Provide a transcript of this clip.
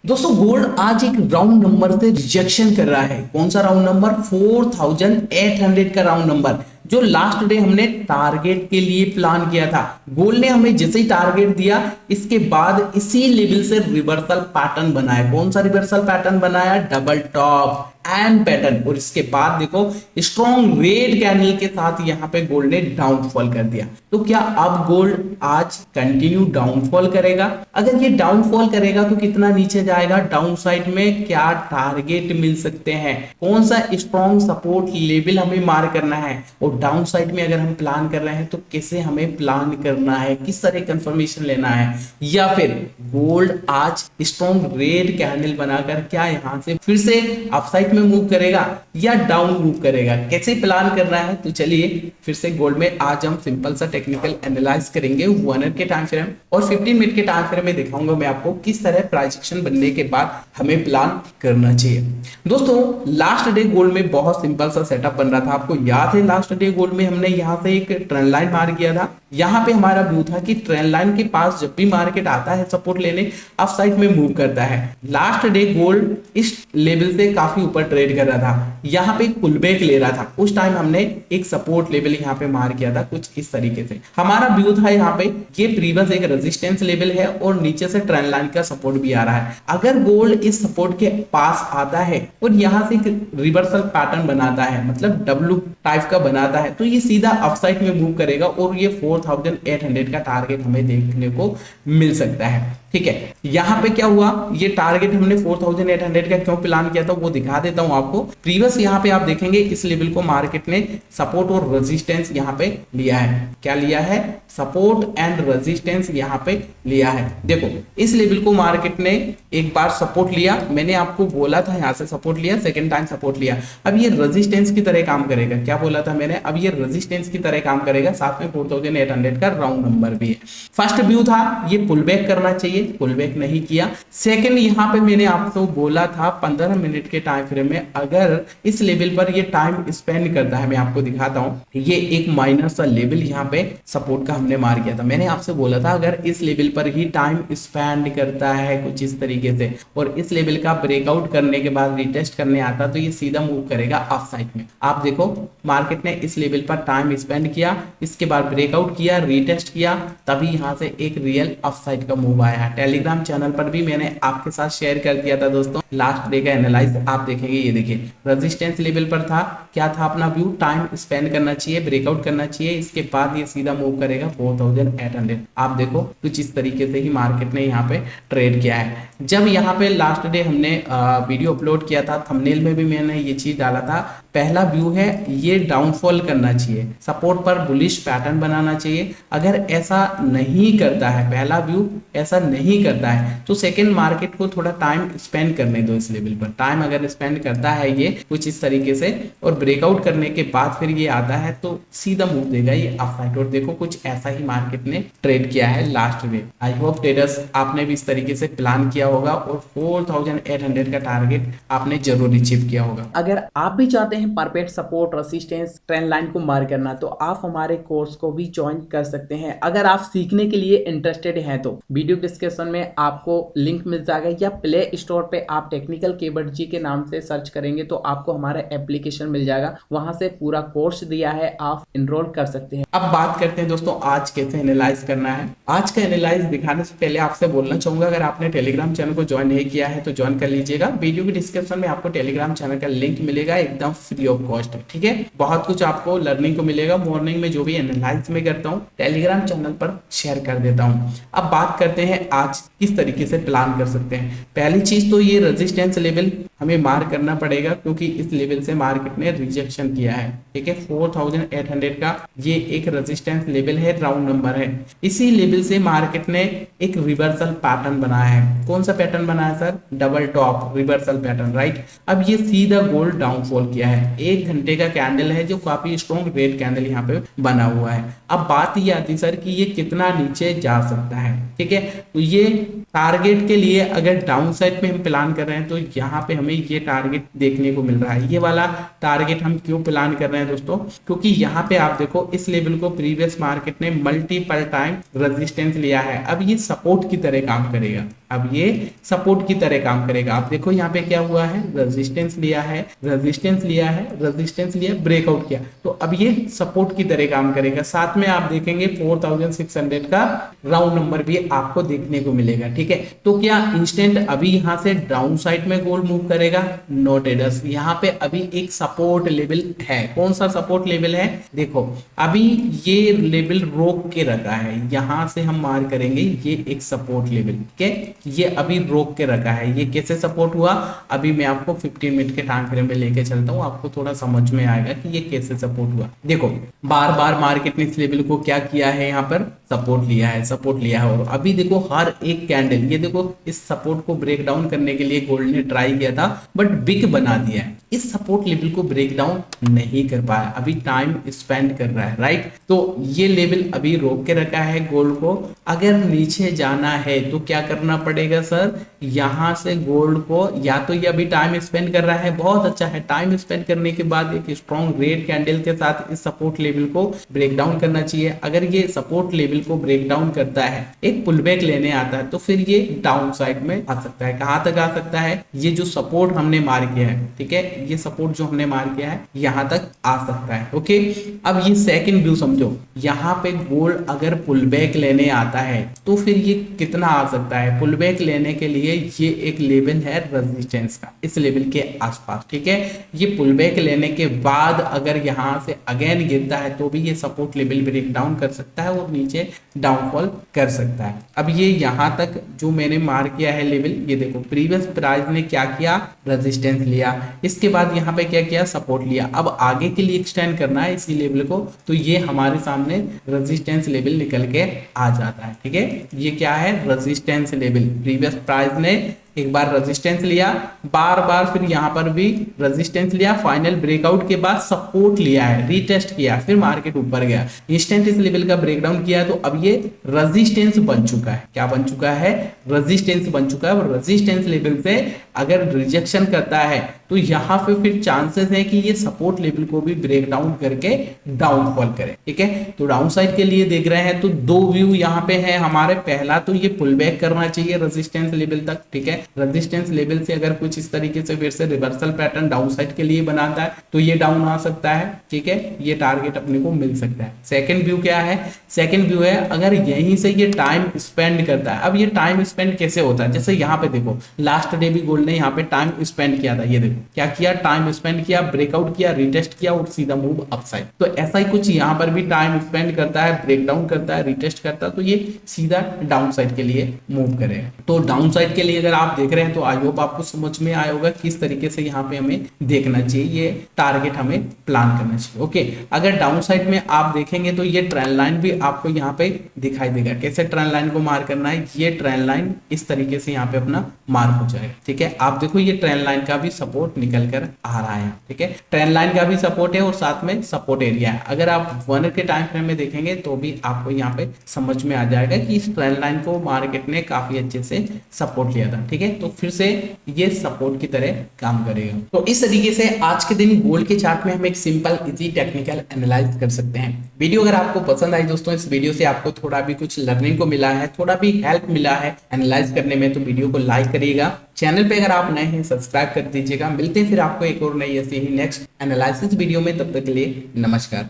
दोस्तों गोल्ड आज एक राउंड नंबर से रिजेक्शन कर रहा है। कौन सा राउंड नंबर? 4800 का राउंड नंबर, जो लास्ट डे हमने टारगेट के लिए प्लान किया था। गोल्ड ने हमें जैसे ही टारगेट दिया, इसके बाद इसी लेवल से रिवर्सल पैटर्न बनाया। कौन सा रिवर्सल पैटर्न बनाया? Double top and pattern. और इसके बाद देखो स्ट्रॉन्ग रेड कैंडल के साथ यहाँ पे गोल्ड ने डाउनफॉल कर दिया। तो क्या अब गोल्ड आज कंटिन्यू डाउनफॉल करेगा? अगर ये डाउनफॉल करेगा तो कितना नीचे जाएगा? डाउन साइड में क्या टारगेट मिल सकते हैं? कौन सा स्ट्रॉन्ग सपोर्ट लेवल हमें मार करना है? और डाउन साइड में अगर हम प्लान कर रहे हैं तो कैसे हमें प्लान करना है, किस तरह कंफर्मेशन लेना है? या फिर गोल्ड आज स्ट्रॉन्ग रेड कैंडल बनाकर क्या यहां से फिर से अपसाइड में मूव करेगा या डाउन मूव करेगा? कैसे प्लान करना है? तो चलिए फिर से गोल्ड में आज हम सिंपल सा टेक्निकल एनालाइज करेंगे 1 मिनट के टाइम फ्रेम और 15 मिनट के टाइम फ्रेम में दिखाऊंगा मैं आपको किस तरह प्राइस एक्शन बनने के बाद हमें प्लान करना चाहिए। दोस्तों लास्ट डे गोल्ड में बहुत सिंपल सा सेटअप बन रहा था। आपको याद है लास्ट डे गोल्ड में हमने यहां से एक ट्रेंड लाइन मार किया था। यहां पे हमारा व्यू था कि ट्रेंड लाइन के पास जब भी मार्केट आता है सपोर्ट लेने, अप साइड में मूव करता है। लास्ट डे गोल्ड इस लेवल से काफी ऊपर ट्रेड कर रहा था, यहाँ पे पुल बैक ले रहा था। उस टाइम हमने एक सपोर्ट लेवल यहाँ पे मार किया था कुछ इस तरीके से। हमारा व्यू था यहाँ पे ये प्रीवियस एक रेजिस्टेंस लेवल है और नीचे से ट्रेंड लाइन का सपोर्ट भी आ रहा है। अगर गोल्ड इस सपोर्ट के पास आता है और यहाँ से एक रिवर्सल पैटर्न बनाता है, मतलब डब्ल्यू टाइप का बनाता है, तो ये सीधा अपसाइड में मूव करेगा और ये 4800 का टारगेट हमें देखने को मिल सकता है। ठीक है, यहाँ पे क्या हुआ, ये टारगेट हमने 4800 का क्यों प्लान किया था वो दिखा देता हूं आपको। प्रीवियस यहाँ पे आप देखेंगे इस लेवल को मार्केट ने सपोर्ट और रेजिस्टेंस यहाँ पे लिया है। क्या लिया है? सपोर्ट एंड रेजिस्टेंस यहाँ पे लिया है। देखो इस लेवल को मार्केट ने एक बार सपोर्ट लिया, मैंने आपको बोला था यहाँ से सपोर्ट लिया, सेकेंड टाइम सपोर्ट लिया। अब ये रेजिस्टेंस की तरह काम करेगा। क्या बोला था मैंने? अब ये रेजिस्टेंस की तरह काम करेगा, साथ में 4800 का राउंड नंबर भी है। फर्स्ट व्यू था ये पुल बैक करना चाहिए, पुल बैक नहीं किया। सेकंड यहाँ पे मैंने आपको बोला था 15 मिनट के टाइम फ्रेम में अगर इस लेवल पर ये टाइम स्पेंड करता है, मैं आपको दिखाता हूं, ये एक माइनर सा लेवल यहाँ पे सपोर्ट का हमने मार किया था। मैंने आपसे बोला था अगर इस लेवल पर ही टाइम स्पेंड करता है कुछ इस तरीके से और इस लेवल का ब्रेकआउट करने के बाद रिटेस्ट करने आता तो ये सीधा मूव करेगा अप साइड में। आप देखो मार्केट ने इस लेवल पर टाइम स्पेंड किया, इसके बाद ब्रेकआउट किया, रिटेस्ट किया, तभी यहाँ से एक रियल अप साइड का मूव आया। टेलीग्राम चैनल पर भी मैंने आपके साथ शेयर कर दिया था दोस्तों लास्ट डे का एनालाइज, आप देखेंगे। ये देखिए रेजिस्टेंस लेवल पर था, क्या था अपना व्यू, टाइम स्पेंड करना चाहिए, ब्रेकआउट करना चाहिए, इसके बाद ये सीधा मूव करेगा 4800। आप देखो कुछ इस तरीके से ही मार्केट ने यहाँ पे ट्रेड किया है। जब यहाँ पे लास्ट डे हमने वीडियो अपलोड किया था, थंबनेल में भी मैंने ये चीज डाला था, पहला व्यू है ये डाउनफॉल करना चाहिए, सपोर्ट पर बुलिश पैटर्न बनाना चाहिए। अगर ऐसा नहीं करता है, पहला व्यू ऐसा नहीं करता है, तो सेकंड मार्केट को थोड़ा टाइम स्पेंड करने दो इस लेवल पर। टाइम अगर स्पेंड करता है ये कुछ इस तरीके से और ब्रेकआउट करने के बाद फिर ये आता है तो सीधा मूव देगा ये अप साइड। और देखो कुछ ऐसा ही मार्केट ने ट्रेड किया है लास्ट में। आई होप ट्रेडर्स आपने भी इस तरीके से प्लान किया होगा और 4800 का टारगेट आपने जरूर अचीव किया होगा। अगर आप भी चाहते हैं perfect support, resistance, trend line को मार करना, तो आप हमारे कोर्स को भी ज्वाइन कर सकते हैं। अगर आप सीखने के लिए इंटरेस्टेड हैं तो वीडियो डिस्क्रिप्शन में आपको लिंक मिल जाएगा या प्ले स्टोर पे आप टेक्निकल केबट जी के नाम से सर्च करेंगे तो आपको हमारा एप्लीकेशन मिल जाएगा, वहां से पूरा कोर्स दिया है, आप एनरोल कर सकते हैं। अब बात करते हैं दोस्तों आज कैसे एनालाइज करना है। आज का एनालाइज दिखाने से पहले आपसे बोलना चाहूंगा अगर आपने टेलीग्राम चैनल को ज्वाइन नहीं किया है तो ज्वाइन कर लीजिएगा। वीडियो की डिस्क्रिप्शन में आपको टेलीग्राम चैनल का लिंक मिलेगा, एकदम फ्री ऑफ कॉस्ट है। ठीक है, बहुत कुछ आपको लर्निंग को मिलेगा। मॉर्निंग में जो भी एनालाइज में करता हूँ टेलीग्राम चैनल पर शेयर कर देता हूँ। अब बात करते हैं आज किस तरीके से प्लान कर सकते हैं। पहली चीज तो ये रेजिस्टेंस लेवल हमें मार करना पड़ेगा क्योंकि इस लेवल से मार्केट ने रिजेक्शन किया है। ठीक है, 4800 का ये एक रेजिस्टेंस लेवल है, राउंड नंबर है। इसी लेवल से मार्केट ने एक रिवर्सल पैटर्न बनाया है। कौन सा पैटर्न बनाया sir? Double top reversal pattern, right. अब ये सीधा गोल्ड डाउनफॉल किया है। 1 घंटे का कैंडल है जो काफी स्ट्रॉन्ग रेड कैंडल यहाँ पे बना हुआ है। अब बात ये आती सर कि ये कितना नीचे जा सकता है। ठीक है, तो ये टारगेट के लिए अगर डाउन साइड में हम प्लान कर रहे हैं तो यहाँ पे हमें ये टारगेट देखने को मिल रहा है। ये वाला टारगेट हम क्यों प्लान कर रहे हैं दोस्तों, क्योंकि यहाँ पे आप देखो इस लेवल को प्रीवियस मार्केट ने मल्टीपल टाइम रेजिस्टेंस लिया है। अब ये सपोर्ट की तरह काम करेगा, अब ये सपोर्ट की तरह काम करेगा। आप देखो यहाँ पे क्या हुआ है, रेजिस्टेंस लिया है, रेजिस्टेंस लिया है, रेजिस्टेंस लिया, ब्रेकआउट किया, तो अब ये सपोर्ट की तरह काम करेगा। साथ में आप देखेंगे 4600 का राउंड नंबर भी आपको देखने को मिलेगा। ठीक है, तो क्या इंस्टेंट अभी यहाँ से डाउन साइड में गोल्ड मूव करेगा? नो ट्रेडर्स, यहाँ पे अभी एक सपोर्ट लेवल है। कौन सा सपोर्ट लेवल है? देखो अभी ये लेवल रोक के रखा है, यहां से हम मार करेंगे ये एक सपोर्ट लेवल। ठीक है, ये अभी रोक के रखा है। ये कैसे सपोर्ट हुआ, अभी मैं आपको 15 मिनट के टाइम फ्रेम में लेके चलता हूँ, आपको थोड़ा समझ में आएगा कि ये कैसे सपोर्ट हुआ। देखो बार बार मार्केट ने इस लेवल को क्या किया है, यहाँ पर सपोर्ट लिया है, सपोर्ट लिया है। और अभी देखो हर एक कैंडल, ये देखो इस सपोर्ट को ब्रेक डाउन करने के लिए गोल्ड ने ट्राई किया था बट बिग बना दिया है। इस सपोर्ट लेवल को ब्रेक डाउन नहीं कर पाया, अभी टाइम स्पेंड कर रहा है, राइट। तो ये लेवल अभी रोक के रखा है गोल्ड को। अगर नीचे जाना है तो क्या करना पड़ेगा सर, यहां से गोल्ड को या तो ये अभी टाइम स्पेंड कर रहा है, बहुत अच्छा है, टाइम स्पेंड करने के बाद एक स्ट्रॉन्ग रेड कैंडल के साथ इस सपोर्ट लेवल को ब्रेक डाउन करना चाहिए। अगर ये सपोर्ट लेवल को ब्रेक डाउन करता है, एक पुल बैक लेने आता है, तो फिर ये डाउन साइड में आ सकता है। कहां तक आ सकता है, ये जो सपोर्ट हमने मार किया है, ठीक है, ये सपोर्ट जो हमने मार किया है यहां तक आ सकता है। ओके, अब ये सेकंड व्यू समझो, यहां पे गोल्ड अगर पुल बैक लेने आता है तो फिर ये कितना आ सकता है। पुल बैक लेने के लिए ये एक लेवल है रेजिस्टेंस का, इस लेवल के आसपास। ठीक है, ये पुल बैक लेने के बाद अगर यहां से अगेन गिरता है तो भी ये सपोर्ट लेवल ब्रेक डाउन कर सकता है और नीचे डाउनफॉल कर सकता है। अब ये यहां तक जो मैंने मार किया है लेवल, ये देखो प्रीवियस प्राइस ने क्या किया, रेजिस्टेंस लिया, इसके बाद यहाँ पे क्या किया, सपोर्ट लिया। अब आगे के लिए एक्सटेंड करना है इसी लेवल को, तो ये हमारे सामने रेजिस्टेंस लेवल निकल के आ जाता है। ठीक है, ये क्या है, रेजिस्टेंस लेवल। प्रीवियस प्राइस ने एक बार रेजिस्टेंस लिया, बार बार फिर यहाँ पर भी रेजिस्टेंस लिया, फाइनल ब्रेकआउट के बाद सपोर्ट लिया है, रीटेस्ट किया, फिर मार्केट ऊपर गया, इंस्टेंट इस लेवल का ब्रेकडाउन किया, तो अब ये रेजिस्टेंस बन चुका है। क्या बन चुका है, रेजिस्टेंस बन चुका है। और रेजिस्टेंस लेवल से अगर रिजेक्शन करता है तो यहाँ पे फिर चांसेस है कि ये सपोर्ट लेवल को भी ब्रेक डाउन करके डाउनफॉल करे। ठीक है, तो डाउन साइड के लिए देख रहे हैं तो दो व्यू यहाँ पे है हमारे। पहला तो ये पुल बैक करना चाहिए रेजिस्टेंस लेवल तक। ठीक है, रेजिस्टेंस लेवल से अगर कुछ इस तरीके से फिर से रिवर्सल पैटर्न डाउन साइड के लिए बनाता है तो ये डाउन आ सकता है। ठीक है, ये टारगेट अपने को मिल सकता है। सेकंड व्यू क्या है, सेकंड व्यू है अगर यहीं से ये टाइम स्पेंड करता है। अब ये टाइम स्पेंड कैसे होता है, जैसे यहाँ पे देखो लास्ट डे भी गोल्ड ने यहाँ पे टाइम स्पेंड किया था, ये देखो क्या किया, टाइम स्पेंड किया, ब्रेकआउट किया, रिटेस्ट किया और सीधा मूव अपसाइड। तो ऐसा ही कुछ यहाँ पर भी टाइम स्पेंड करता है, ब्रेक डाउन करता है, रिटेस्ट करता है, तो ये सीधा डाउन साइड के लिए मूव करेगा। तो डाउन साइड के लिए अगर आप देख रहे हैं तो आई होप आपको समझ में आया होगा किस तरीके से यहाँ पे हमें देखना चाहिए, ये टारगेट हमें प्लान करना चाहिए। ओके, अगर डाउन साइड में आप देखेंगे तो ये ट्रेंड लाइन भी आपको यहाँ पे दिखाई देगा। कैसे ट्रेंड लाइन को मार्क करना है, ये ट्रेंड लाइन इस तरीके से यहाँ पे अपना मार्क हो जाएगा। ठीक है, आप देखो ये ट्रेंड लाइन का भी सपोर्ट निकल कर आ रहा है। ठीक है, ट्रेंड लाइन का भी सपोर्ट है और साथ में सपोर्ट एरिया है। अगर आप 1 के टाइम फ्रेम में देखेंगे तो भी आपको यहाँ पे समझ में आ जाएगा कि इस ट्रेंड लाइन को मार्केट ने काफी अच्छे से सपोर्ट लिया था। ठीक है, तो फिर से ये सपोर्ट की तरह काम करेगा। तो इस तरीके से आज के दिन गोल्ड के चार्ट में हम एक सिंपल इजी टेक्निकल एनालाइज कर सकते हैं। वीडियो अगर आपको पसंद आई दोस्तों, इस वीडियो से आपको थोड़ा भी कुछ लर्निंग को मिला है, थोड़ा भी हेल्प मिला है एनालाइज करने में, तो वीडियो को लाइक करिएगा। चैनल पे अगर आप नए हैं सब्सक्राइब कर दीजिएगा। मिलते हैं फिर आपको एक और नई ऐसी ही नेक्स्ट एनालिसिस वीडियो में, तब तक के लिए नमस्कार।